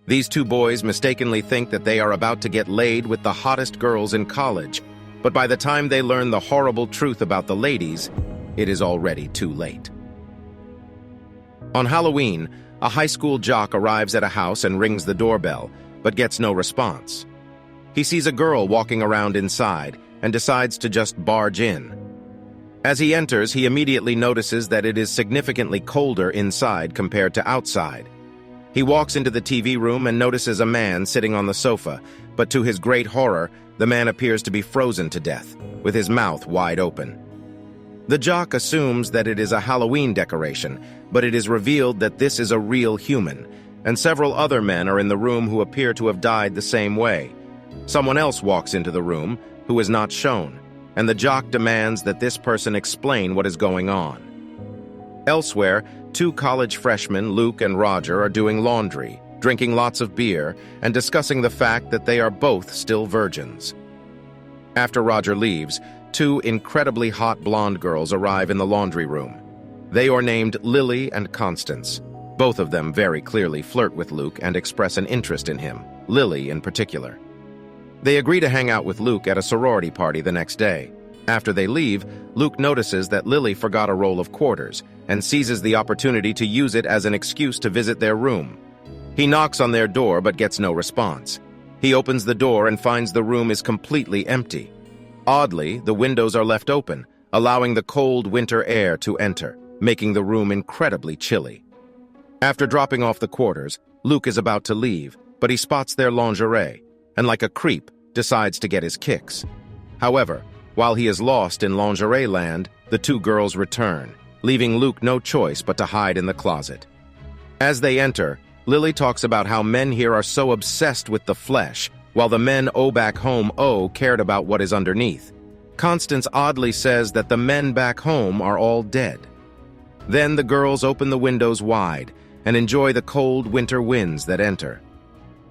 These two boys mistakenly think that they are about to get laid with the hottest girls in college, but by the time they learn the horrible truth about the ladies, it is already too late. On Halloween, a high school jock arrives at a house and rings the doorbell, but gets no response. He sees a girl walking around inside and decides to just barge in. As he enters, he immediately notices that it is significantly colder inside compared to outside. He walks into the TV room and notices a man sitting on the sofa, but to his great horror, the man appears to be frozen to death, with his mouth wide open. The jock assumes that it is a Halloween decoration, but it is revealed that this is a real human, and several other men are in the room who appear to have died the same way. Someone else walks into the room, who is not shown, and the jock demands that this person explain what is going on. Elsewhere, two college freshmen, Luke and Roger, are doing laundry, drinking lots of beer, and discussing the fact that they are both still virgins. After Roger leaves, two incredibly hot blonde girls arrive in the laundry room. They are named Lily and Constance. Both of them very clearly flirt with Luke and express an interest in him, Lily in particular. They agree to hang out with Luke at a sorority party the next day. After they leave, Luke notices that Lily forgot a roll of quarters and seizes the opportunity to use it as an excuse to visit their room. He knocks on their door but gets no response. He opens the door and finds the room is completely empty. Oddly, the windows are left open, allowing the cold winter air to enter, making the room incredibly chilly. After dropping off the quarters, Luke is about to leave, but he spots their lingerie, and like a creep, decides to get his kicks. However, while he is lost in lingerie land, the two girls return, leaving Luke no choice but to hide in the closet. As they enter, Lily talks about how men here are so obsessed with the flesh, while the men back home cared about what is underneath. Constance oddly says that the men back home are all dead. Then the girls open the windows wide and enjoy the cold winter winds that enter.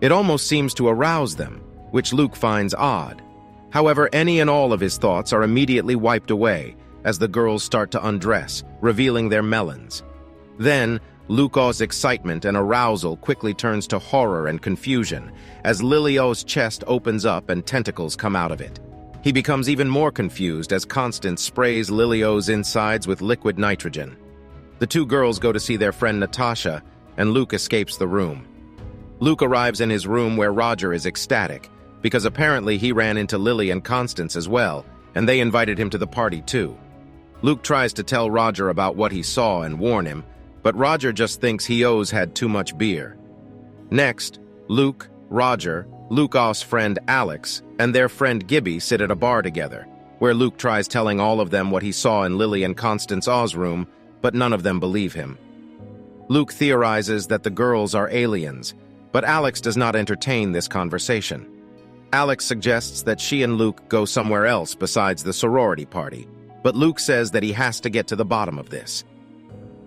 It almost seems to arouse them, which Luke finds odd. However, any and all of his thoughts are immediately wiped away as the girls start to undress, revealing their melons. Then, Luke's excitement and arousal quickly turns to horror and confusion as Lilio's chest opens up and tentacles come out of it. He becomes even more confused as Constance sprays Lilio's insides with liquid nitrogen. The two girls go to see their friend Natasha, and Luke escapes the room. Luke arrives in his room where Roger is ecstatic, because apparently he ran into Lily and Constance as well, and they invited him to the party too. Luke tries to tell Roger about what he saw and warn him, but Roger just thinks Luke's had too much beer. Next, Luke, Roger, Luke's friend Alex, and their friend Gibby sit at a bar together, where Luke tries telling all of them what he saw in Lily and Constance's room, but none of them believe him. Luke theorizes that the girls are aliens, but Alex does not entertain this conversation. Alex suggests that she and Luke go somewhere else besides the sorority party, but Luke says that he has to get to the bottom of this.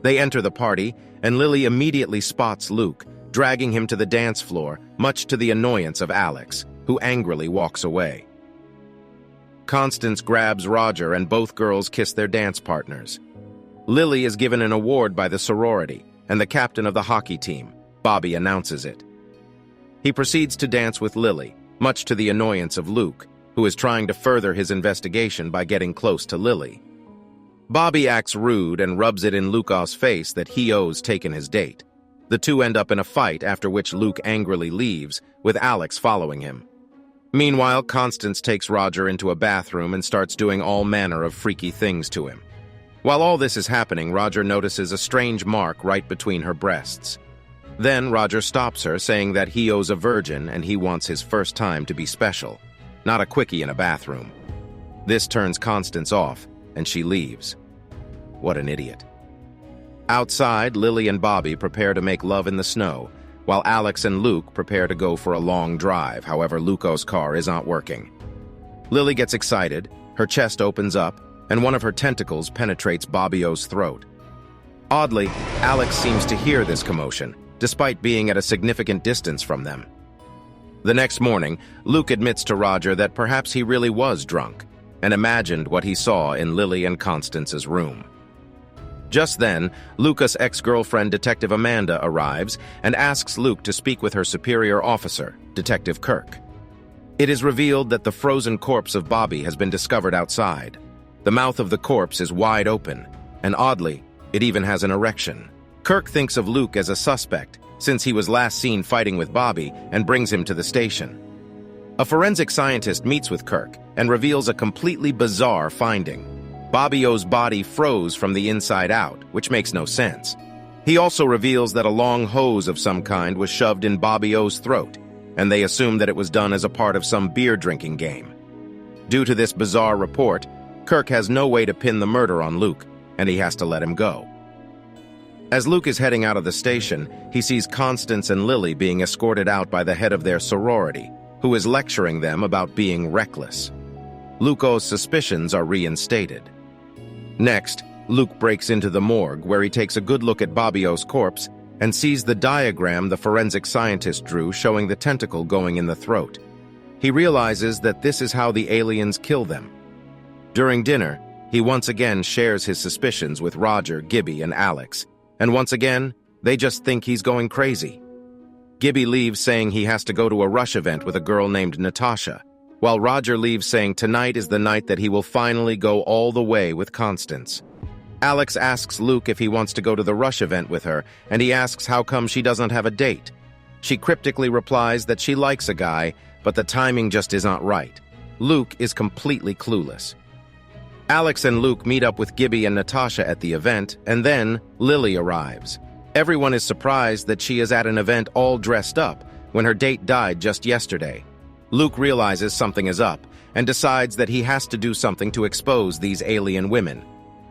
They enter the party, and Lily immediately spots Luke, dragging him to the dance floor, much to the annoyance of Alex, who angrily walks away. Constance grabs Roger and both girls kiss their dance partners. Lily is given an award by the sorority, and the captain of the hockey team, Bobby, announces it. He proceeds to dance with Lily, much to the annoyance of Luke, who is trying to further his investigation by getting close to Lily. Bobby acts rude and rubs it in Luke's face that he's taken his date. The two end up in a fight, after which Luke angrily leaves, with Alex following him. Meanwhile, Constance takes Roger into a bathroom and starts doing all manner of freaky things to him. While all this is happening, Roger notices a strange mark right between her breasts. Then Roger stops her, saying that he's a virgin and he wants his first time to be special, not a quickie in a bathroom. This turns Constance off, and she leaves. What an idiot. Outside, Lily and Bobby prepare to make love in the snow, while Alex and Luke prepare to go for a long drive. However, Luke's car is not working. Lily gets excited, her chest opens up, and one of her tentacles penetrates Bobby's throat. Oddly, Alex seems to hear this commotion, despite being at a significant distance from them. The next morning, Luke admits to Roger that perhaps he really was drunk, and imagined what he saw in Lily and Constance's room. Just then, Luca's ex-girlfriend, Detective Amanda, arrives and asks Luke to speak with her superior officer, Detective Kirk. It is revealed that the frozen corpse of Bobby has been discovered outside. The mouth of the corpse is wide open, and oddly, it even has an erection. Kirk thinks of Luke as a suspect, since he was last seen fighting with Bobby, and brings him to the station. A forensic scientist meets with Kirk and reveals a completely bizarre finding. Bobby O's body froze from the inside out, which makes no sense. He also reveals that a long hose of some kind was shoved in Bobby O's throat, and they assume that it was done as a part of some beer-drinking game. Due to this bizarre report, Kirk has no way to pin the murder on Luke, and he has to let him go. As Luke is heading out of the station, he sees Constance and Lily being escorted out by the head of their sorority, who is lecturing them about being reckless. Luke's suspicions are reinstated. Next, Luke breaks into the morgue, where he takes a good look at Bobby O's corpse and sees the diagram the forensic scientist drew showing the tentacle going in the throat. He realizes that this is how the aliens kill them. During dinner, he once again shares his suspicions with Roger, Gibby, and Alex, and once again, they just think he's going crazy. Gibby leaves saying he has to go to a rush event with a girl named Natasha, while Roger leaves saying tonight is the night that he will finally go all the way with Constance. Alex asks Luke if he wants to go to the rush event with her, and he asks how come she doesn't have a date. She cryptically replies that she likes a guy, but the timing just isn't right. Luke is completely clueless. Alex and Luke meet up with Gibby and Natasha at the event, and then Lily arrives. Everyone is surprised that she is at an event all dressed up when her date died just yesterday. Luke realizes something is up and decides that he has to do something to expose these alien women.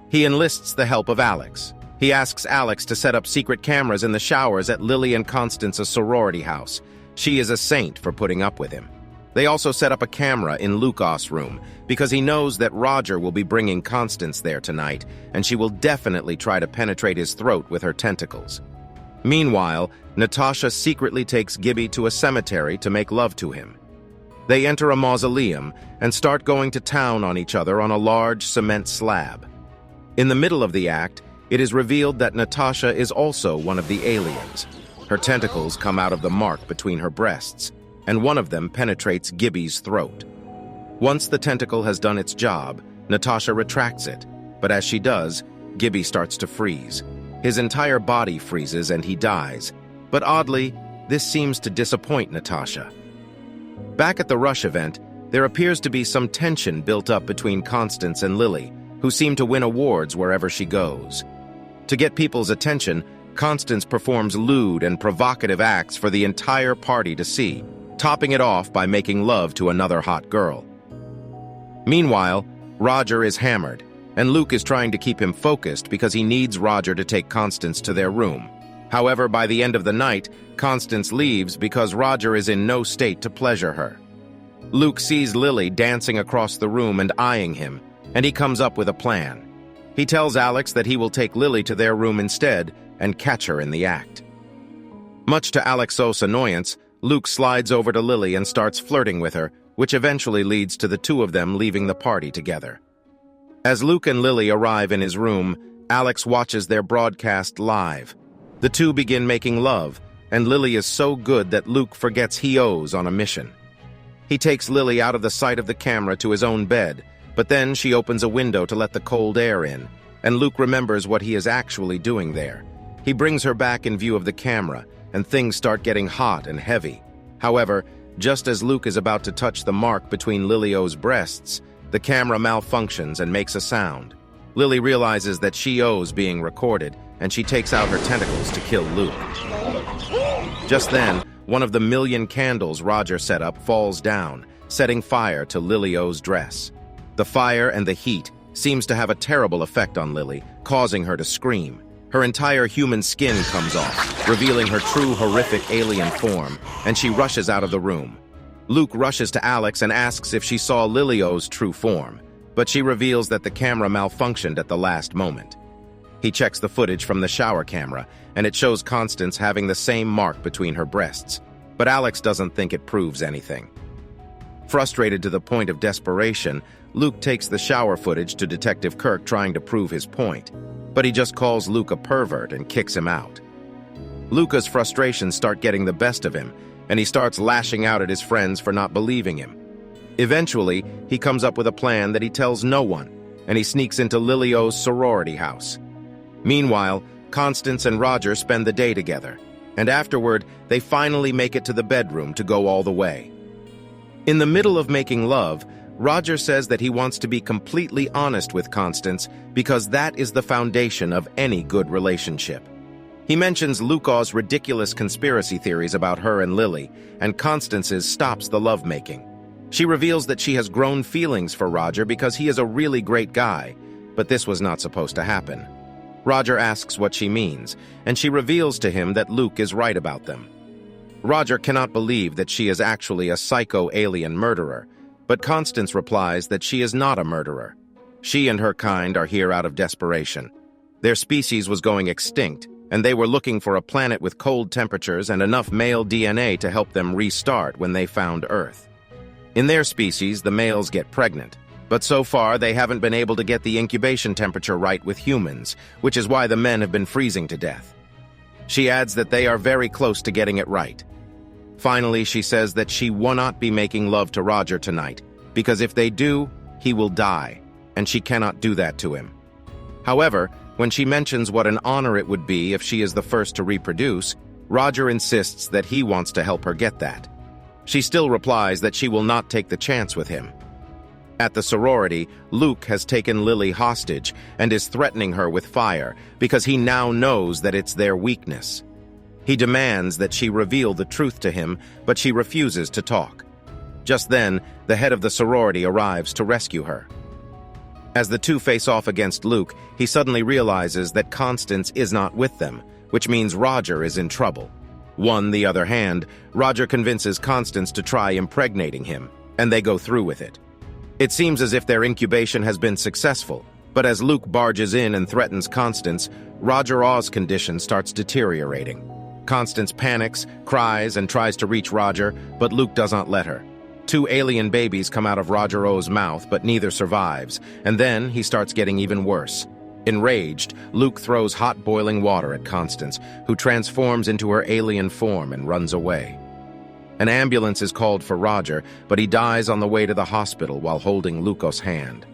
He enlists the help of Alex. He asks Alex to set up secret cameras in the showers at Lily and Constance's sorority house. She is a saint for putting up with him. They also set up a camera in Luke's room because he knows that Roger will be bringing Constance there tonight, and she will definitely try to penetrate his throat with her tentacles. Meanwhile, Natasha secretly takes Gibby to a cemetery to make love to him. They enter a mausoleum and start going to town on each other on a large cement slab. In the middle of the act, it is revealed that Natasha is also one of the aliens. Her tentacles come out of the mark between her breasts, and one of them penetrates Gibby's throat. Once the tentacle has done its job, Natasha retracts it, but as she does, Gibby starts to freeze. His entire body freezes and he dies, but oddly, this seems to disappoint Natasha. Back at the Rush event, there appears to be some tension built up between Constance and Lily, who seem to win awards wherever she goes. To get people's attention, Constance performs lewd and provocative acts for the entire party to see, topping it off by making love to another hot girl. Meanwhile, Roger is hammered, and Luke is trying to keep him focused because he needs Roger to take Constance to their room. However, by the end of the night, Constance leaves because Roger is in no state to pleasure her. Luke sees Lily dancing across the room and eyeing him, and he comes up with a plan. He tells Alex that he will take Lily to their room instead and catch her in the act. Much to Alex's annoyance, Luke slides over to Lily and starts flirting with her, which eventually leads to the two of them leaving the party together. As Luke and Lily arrive in his room, Alex watches their broadcast live. The two begin making love, and Lily is so good that Luke forgets he owes on a mission. He takes Lily out of the sight of the camera to his own bed, but then she opens a window to let the cold air in, and Luke remembers what he is actually doing there. He brings her back in view of the camera, and things start getting hot and heavy. However, just as Luke is about to touch the mark between Lily-O's breasts, the camera malfunctions and makes a sound. Lily realizes that she owes being recorded, and she takes out her tentacles to kill Luke. Just then, one of the 1,000,000 candles Roger set up falls down, setting fire to Lily-O's dress. The fire and the heat seems to have a terrible effect on Lily, causing her to scream. Her entire human skin comes off, revealing her true horrific alien form, and she rushes out of the room. Luke rushes to Alex and asks if she saw Lily-O's true form, but she reveals that the camera malfunctioned at the last moment. He checks the footage from the shower camera, and it shows Constance having the same mark between her breasts, but Alex doesn't think it proves anything. Frustrated to the point of desperation, Luke takes the shower footage to Detective Kirk, trying to prove his point. but he just calls Luke a pervert and kicks him out. Luca's frustrations start getting the best of him, and he starts lashing out at his friends for not believing him. Eventually, he comes up with a plan that he tells no one, and he sneaks into Lilio's sorority house. Meanwhile, Constance and Roger spend the day together, and afterward, they finally make it to the bedroom to go all the way. In the middle of making love, Roger says that he wants to be completely honest with Constance because that is the foundation of any good relationship. He mentions Luca's ridiculous conspiracy theories about her and Lily, and Constance's stops the lovemaking. She reveals that she has grown feelings for Roger because he is a really great guy, but this was not supposed to happen. Roger asks what she means, and she reveals to him that Luke is right about them. Roger cannot believe that she is actually a psycho-alien murderer, but Constance replies that she is not a murderer. She and her kind are here out of desperation. Their species was going extinct, and they were looking for a planet with cold temperatures and enough male DNA to help them restart when they found Earth. In their species, the males get pregnant, but so far they haven't been able to get the incubation temperature right with humans, which is why the men have been freezing to death. She adds that they are very close to getting it right. Finally, she says that she will not be making love to Roger tonight, because if they do, he will die, and she cannot do that to him. However, when she mentions what an honor it would be if she is the first to reproduce, Roger insists that he wants to help her get that. She still replies that she will not take the chance with him. At the sorority, Luke has taken Lily hostage and is threatening her with fire because he now knows that it's their weakness. He demands that she reveal the truth to him, but she refuses to talk. Just then, the head of the sorority arrives to rescue her. As the two face off against Luke, he suddenly realizes that Constance is not with them, which means Roger is in trouble. On the other hand, Roger convinces Constance to try impregnating him, and they go through with it. It seems as if their incubation has been successful, but as Luke barges in and threatens Constance, Roger Aw's condition starts deteriorating. Constance panics, cries, and tries to reach Roger, but Luke does not let her. 2 alien babies come out of Roger Aw's mouth, but neither survives, and then he starts getting even worse. Enraged, Luke throws hot boiling water at Constance, who transforms into her alien form and runs away. An ambulance is called for Roger, but he dies on the way to the hospital while holding Luca's hand.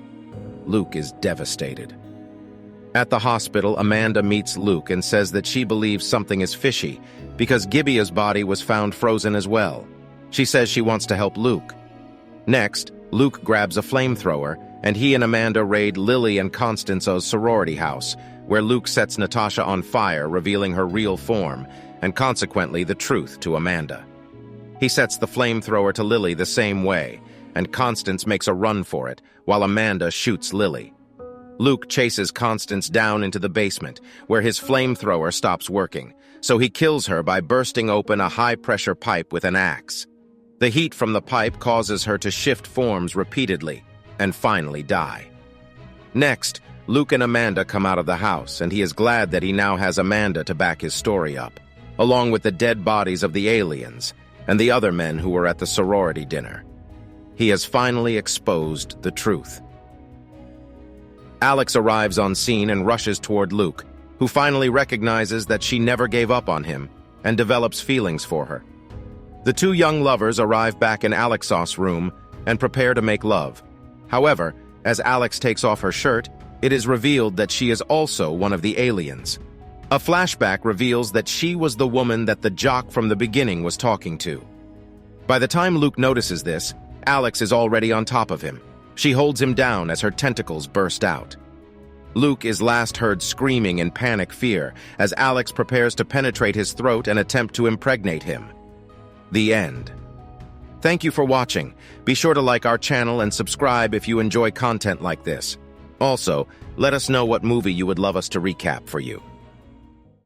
Luke is devastated. At the hospital, Amanda meets Luke and says that she believes something is fishy because Gibbia's body was found frozen as well. She says she wants to help Luke. Next, Luke grabs a flamethrower, and he and Amanda raid Lily and Constance's sorority house, where Luke sets Natasha on fire, revealing her real form, and consequently the truth to Amanda. He sets the flamethrower to Lily the same way, and Constance makes a run for it, while Amanda shoots Lily. Luke chases Constance down into the basement, where his flamethrower stops working, so he kills her by bursting open a high-pressure pipe with an axe. The heat from the pipe causes her to shift forms repeatedly, and finally die. Next, Luke and Amanda come out of the house, and he is glad that he now has Amanda to back his story up, along with the dead bodies of the aliens and the other men who were at the sorority dinner. He has finally exposed the truth. Alex arrives on scene and rushes toward Luke, who finally recognizes that she never gave up on him and develops feelings for her. The 2 young lovers arrive back in Alex's room and prepare to make love. However, as Alex takes off her shirt, it is revealed that she is also one of the aliens. A flashback reveals that she was the woman that the jock from the beginning was talking to. By the time Luke notices this, Alex is already on top of him. She holds him down as her tentacles burst out. Luke is last heard screaming in panic fear as Alex prepares to penetrate his throat and attempt to impregnate him. The end. Thank you for watching. Be sure to like our channel and subscribe if you enjoy content like this. Also, let us know what movie you would love us to recap for you.